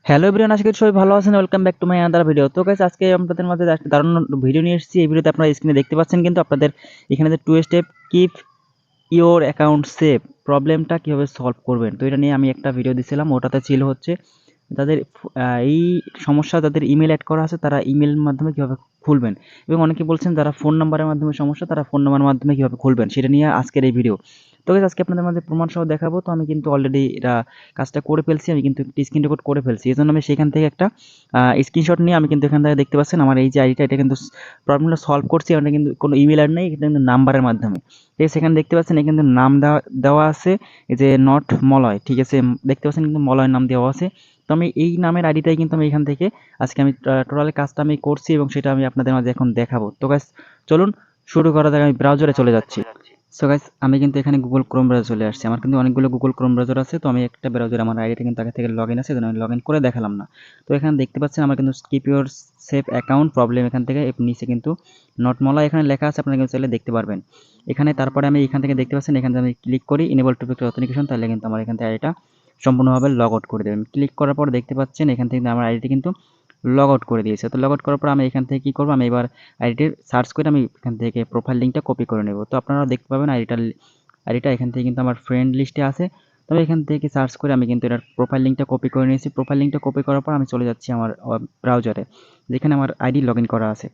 Hello everyone, আশা করি সবাই ভালো আছেন। Welcome back to my another video. তো গাইস, আজকে আপনাদের মাঝে একটা দারুণ ভিডিও নিয়ে এসেছি। এই ভিডিওতে আপনারা স্ক্রিনে দেখতে পাচ্ছেন কিন্তু আপনাদের এখানে যে 2 step keep your account save প্রবলেমটা কীভাবে সলভ করবেন, তো এটা নিয়ে আমি একটা ভিডিও দিয়েছিলাম। ওটাতে ছিল হচ্ছে যাদের এই সমস্যা, যাদের ইমেল অ্যাড করা আছে তারা ইমেলের মাধ্যমে কীভাবে খুলবেন, এবং অনেকে বলছেন যারা ফোন নাম্বারের মাধ্যমে সমস্যা তারা ফোন নাম্বারের মাধ্যমে কীভাবে খুলবেন, সেটা নিয়ে আজকের এই ভিডিও। তো গাইস, আজকে আপনাদের মাঝে প্রমাণ সহ দেখাবো। তো আমি কিন্তু অলরেডি এটা কাজটা করে ফেলছি, আমি কিন্তু একটি স্ক্রিন রেকর্ড করে ফেলছি। এজন্য আমি সেখান থেকে একটা স্ক্রিনশট নিয়ে আমি কিন্তু এখান থেকে দেখতে পাচ্ছেন আমার এই যে আইডিটা, এটা কিন্তু প্রবলেমটা সলভ করছি। এটা কিন্তু কোনো ইমেল আইডি নেই, এটা কিন্তু নাম্বারের মাধ্যমে। ঠিক আছে, সেখানে দেখতে পাচ্ছেন এখানে কিন্তু নাম দেওয়া আছে, এই যে নট মলয়। ঠিক আছে, দেখতে পাচ্ছেন কিন্তু মলয় নাম দেওয়া আছে। তো আমি এই নামের আইডিটাই কিন্তু আমি এখান থেকে আজকে আমি টোটাল কাজটা আমি করছি এবং সেটা আমি আপনাদের মাঝে এখন দেখাবো। তো গাইস, চলুন শুরু করা যাক। আমি ব্রাউজারে চলে যাচ্ছি। সো গাইস, আমি কিন্তু এখানে গুগল ক্রোম ব্রাউজার চলে আসছি। আমার কিন্তু অনেকগুলো গুগল ক্রোম ব্রাউজার আছে, তো আমি একটা ব্রাউজার, আমার আইডিটা কিন্তু আগে থেকে লগ ইন আছে, আমি লগ ইন করে দেখালাম না। তো এখানে দেখতে পাচ্ছেন আমার কিন্তু skip your save account problem, এখান থেকে নিচে কিন্তু নট মলা এখানে লেখা আছে, আপনারা কিন্তু চাইলে দেখতে পারবেন এখানে। তারপরে আমি এখান থেকে দেখতে পাচ্ছেন, এখানে আমি ক্লিক করি ইনেবল টু ফ্যাক্টর অথেন্টিকেশন, তাহলে কিন্তু আমার এখান থেকে আইডিটা সম্পূর্ণভাবে লগ আউট করে দেবেন। ক্লিক করার পর দেখতে পাচ্ছেন এখান থেকে আমার আইডিটি কিন্তু লগ আউট করে দিয়েছে। তো লগ আউট করার পর আমি এখান থেকে কী করবো, আমি এবার আইডিটির সার্চ করে আমি এখান থেকে প্রোফাইল লিঙ্কটা কপি করে নেব। তো আপনারা দেখতে পাবেন আইডিটা এখান থেকে কিন্তু আমার ফ্রেন্ড লিস্টে আছে। তবে এখান থেকে সার্চ করে আমি কিন্তু এটার প্রোফাইল লিঙ্কটা কপি করে নিয়েছি। প্রোফাইল লিঙ্কটা কপি করার পর আমি চলে যাচ্ছি আমার ব্রাউজারে, যেখানে আমার আইডি লগ ইন করা আছে।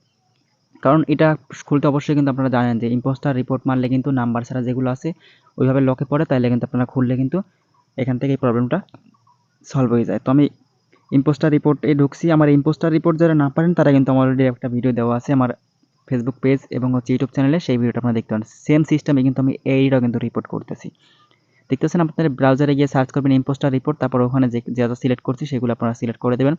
কারণ এটা খুলতে অবশ্যই কিন্তু আপনারা জানেন যে ইম্পোস্টার রিপোর্ট মারলে কিন্তু নাম্বার ছাড়া যেগুলো আছে ওইভাবে লকে পড়ে, তাইলে কিন্তু আপনারা খুললে কিন্তু এখান থেকে এই প্রবলেমটা সলভ হয়ে যায়। তো আমি ইম্পোস্টার রিপোর্টে ঢুকছি। আমার ইম্পোস্টার রিপোর্ট যারা না পারেন তারা কিন্তু আমার অলরেডি একটা ভিডিও দেওয়া আছে আমার ফেসবুক পেজ এবং হচ্ছে ইউটিউব চ্যানেলে, সেই ভিডিওটা আপনারা দেখতে পারেন। সেম সিস্টেমে কিন্তু আমি এইটাও কিন্তু রিপোর্ট করতেছি। দেখতেছেন, আপনারা ব্রাউজারে গিয়ে সার্চ করবেন ইম্পোস্টার রিপোর্ট, তারপর ওখানে যে যা যা সিলেক্ট করছি সেগুলো আপনারা সিলেক্ট করে দেবেন।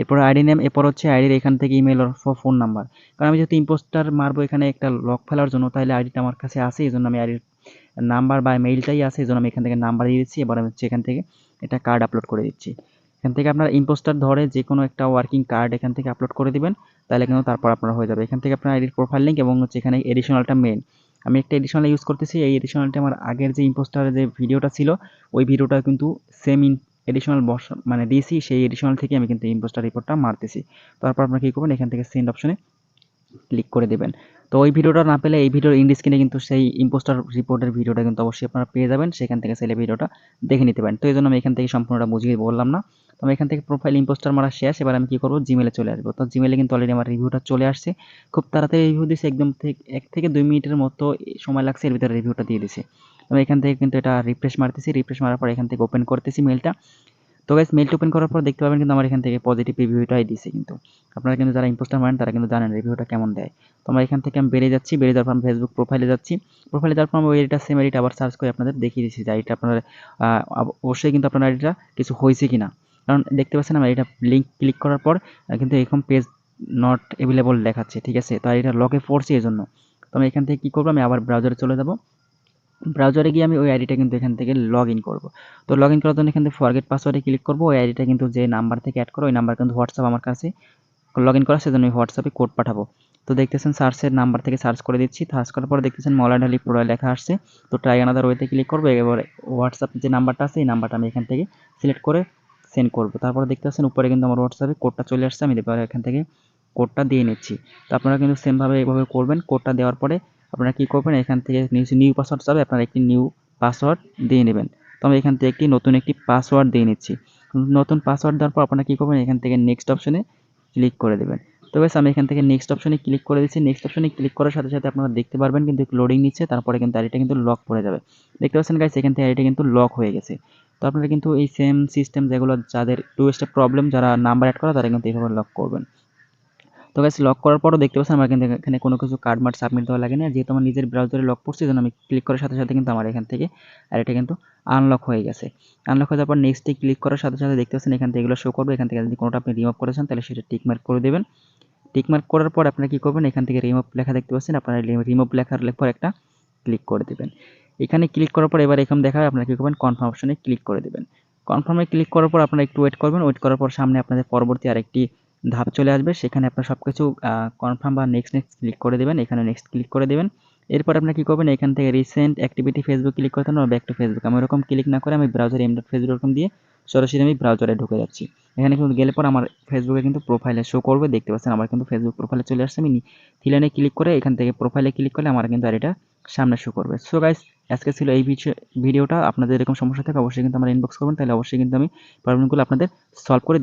এরপর আইডি নেম, এরপর হচ্ছে আইডির এখান থেকে ইমেল অর ফোন নাম্বার। কারণ আমি যেহেতু ইম্পোস্টার মারবো এখানে একটা লক ফেলার জন্য, তাহলে আইডিটা আমার কাছে আছে, এই জন্য আমি আইডির নাম্বার বা মেইলটাই আছে, এই জন্য আমি এখান থেকে নাম্বার দিয়ে দিচ্ছি। এবার আমি হচ্ছে এখান থেকে একটা কার্ড আপলোড করে দিচ্ছি। এখান থেকে আপনারা ইম্পোস্টার ধরে যে কোনো একটা ওয়ার্কিং কার্ড এখান থেকে আপলোড করে দিবেন, তাহলে কিন্তু তারপর আপনার হয়ে যাবে। এখান থেকে আপনার আইডির প্রোফাইল লিঙ্ক এবং হচ্ছে এখানে এডিশনালটা মেইন। আমি একটা এডিশনাল ইউজ করতেছি। এই এডিশনালটা আমার আগের যে ইম্পোস্টারের যে ভিডিওটা ছিল ওই ভিডিওটা কিন্তু সেম এডিশনাল মানে দিয়েছি, সেই এডিশনাল থেকে আমি কিন্তু ইম্পোস্টার রিপোর্টটা মারতেছি। তারপর আপনারা কী করবেন, এখান থেকে সেন্ড অপশনে ক্লিক করে দেবেন। তো ওই ভিডিওটা না পেলে এই ভিডিওর ইন্ড স্ক্রিনে কিন্তু সেই ইম্পোস্টার রিপোর্টের ভিডিওটা কিন্তু অবশ্যই আপনারা পেয়ে যাবেন, সেখান থেকে চাইলে ভিডিওটা দেখে নিতে পারেন। তো এই জন্য আমি এখান থেকে সম্পূর্ণটা বুঝিয়ে বললাম না। তো আমি এখান থেকে প্রোফাইল ইম্পোস্টার মারা শেষ। এবার আমি কী করবো, জিমেলে চলে আসবো। তো জিমেলে কিন্তু অলরেডি আমার রিভিউটা চলে আসছে। খুব তাড়াতাড়ি রিভিউ দিয়েছে, একদম 1 থেকে 2 মিনিটের মতো সময় লাগছে, এর ভিতরে রিভিউটা দিয়ে দিছে। আমি এখান থেকে কিন্তু এটা রিফ্রেশ মারতেছি। রিফ্রেশ মারার পর এখান থেকে ওপেন করতেছি মেলটা। তো গাইস, মেলটা ওপেন করার পর দেখতে পাবেন কিন্তু আমার এখান থেকে পজিটিভ রিভিউটাই দিছে। কিন্তু আপনারা কিন্তু যারা ইম্পোস্টার মারেন তারা কিন্তু জানেন রিভিউটা কেমন দেয়। তো আমরা এখান থেকে আমি বেরিয়ে যাচ্ছি। বেরিয়ে যাওয়ার পর আমি ফেসবুক প্রোফাইলে যাচ্ছি। প্রোফাইলে যাওয়ার পর আমি ওই আইডিটা সেম আইডিটা আবার সার্চ করে আপনাদের দেখিয়ে দিচ্ছি যে আইডিটা আপনার অবশ্যই কিন্তু আপনার আইডিটা কিছু হয়েছে কিনা। কারণ দেখতে পাচ্ছেন আমি আইডিটা লিঙ্ক ক্লিক করার পর কিন্তু এরকম পেজ নট অ্যাভেলেবল দেখাচ্ছে। ঠিক আছে, তো আইডিটা লকে পড়ছে এই জন্য। তো আমি এখান থেকে কী করবো, আমি আবার ব্রাউজারে চলে যাব। ব্রাউজারে গিয়ে আমি ওই আইডিটা কিন্তু এখান থেকে লগ ইন করবো। তো লগ ইন করার জন্য এখান থেকে ফরগেট পাসওয়ার্ডে ক্লিক করবো। ওই আইডিটা কিন্তু যে নাম্বার থেকে অ্যাড করো ওই নাম্বার কিন্তু হোয়াটসঅ্যাপ আমার কাছে লগ ইন করা, সেজন্য আমি হোয়াটসঅ্যাপে কোড পাঠাবো। তো দেখতেছেন সার্চের নাম্বার থেকে সার্চ করে দিচ্ছি। সার্চ করার পরে দেখতেছেন মলাডালি প্রোডাক্ট লেখা আসছে। তো ট্রাই আনাদার ওয়েতে ক্লিক করবো। এবারে হোয়াটসঅ্যাপ যে নাম্বারটা আছে এই নাম্বারটা আমি এখান থেকে সিলেক্ট করে সেন্ড করবো। তারপরে দেখতে পাচ্ছেন উপরে কিন্তু আমার হোয়াটসঅ্যাপে কোডটা চলে আসছে। আমি এবার এখান থেকে কোডটা দিয়ে নিচ্ছি। তো আপনারা কিন্তু সেমভাবে এভাবে করবেন। কোডটা দেওয়ার পরে আপনারা কী করবেন, এখান থেকে নিউ পাসওয়ার্ড চাবে, আপনারা একটি নিউ পাসওয়ার্ড দিয়ে নেবেন। তো আমি এখান থেকে নতুন একটি পাসওয়ার্ড দিয়ে নিচ্ছি। নতুন পাসওয়ার্ড দেওয়ার পর আপনারা কী করবেন, এখান থেকে নেক্সট অপশনে ক্লিক করে দেবেন। তো গাইস, আমি এখান থেকে নেক্সট অপশনে ক্লিক করে দিচ্ছি। নেক্সট অপশনে ক্লিক করার সাথে সাথে আপনারা দেখতে পারবেন কিন্তু লোডিং নিচ্ছে, তারপরে কিন্তু আইডিটা কিন্তু লক পড়ে যাবে। দেখতে পাচ্ছেন গাইস, এখান থেকে আইডিটা কিন্তু লক হয়ে গেছে। তো আপনারা কিন্তু এই সেম সিস্টেম যেগুলো যাদের 2 স্টেপ প্রবলেম, যারা নাম্বার অ্যাড করা তারা কিন্তু এইভাবে লক করবেন। তো গাইস, লক করার পরও দেখতে পাচ্ছেন আমার কিন্তু এখানে কোনো কিছু কার্ড মার্ড সাবমিট দেওয়া লাগে না, যেহেতু আমার নিজের ব্রাউজারে লক পড়ছে, যেন আমি ক্লিক করার সাথে সাথে কিন্তু আমার এখান থেকে আইডিটা কিন্তু আনলক হয়ে গেছে। আনলক হয়ে যাওয়ার পর নেক্সটে ক্লিক করার সাথে সাথে দেখতে পাচ্ছেন এখান থেকে এগুলো শো করবে। এখান থেকে যদি কোনোটা আপনি রিমুভ করেছেন তাহলে সেটা টিক মার্ক করে দেবেন। টিক মার্ক করার পর আপনারা কী করবেন, এখান থেকে রিমুভ লেখা দেখতে পাচ্ছেন, আপনারা রিমুভ লেখার পর একটা ক্লিক করে দেবেন। এখানে ক্লিক করার পর এবার এরকম দেখাবে, আপনারা কী করবেন, কনফার্ম অপশনে ক্লিক করে দেবেন। কনফার্মে ক্লিক করার পর আপনারা একটু ওয়েট করবেন। ওয়েট করার পর সামনে আপনাদের পরবর্তী আরেকটি ধাপ চলে আসবে, সেখানে আপনার সব কিছু কনফার্ম বা নেক্সট ক্লিক করে দেবেন। এখানে নেক্সট ক্লিক করে দেবেন। এরপর আপনারা কী করবেন, এখান থেকে রিসেন্ট অ্যাক্টিভিটি ফেসবুক ক্লিক করতে হবে, ব্যাক টু ফেসবুক। আমি ওরকম ক্লিক না করে আমি ব্রাউজারে m.facebook দিয়ে সরাসরি আমি ব্রাউজারে ঢুকে যাচ্ছি। এখানে কিন্তু গেলে পর আমার ফেসবুকে কিন্তু প্রোফাইলে শো করবে, দেখতে পাচ্ছেন আমার কিন্তু ফেসবুক প্রোফাইলে চলে আসছে। আমি 3 লাইনে ক্লিক করে এখান থেকে প্রোফাইলে ক্লিক করলে আমার কিন্তু আর এটা সামনে শো করবে। সো গাইস, আজকে ছিল এই ভিডিওটা। আপনাদের এরকম সমস্যা থাকে অবশ্যই কিন্তু আমার ইনবক্স করবেন, তাহলে অবশ্যই কিন্তু আমি প্রবলেমগুলো আপনাদের সলভ করে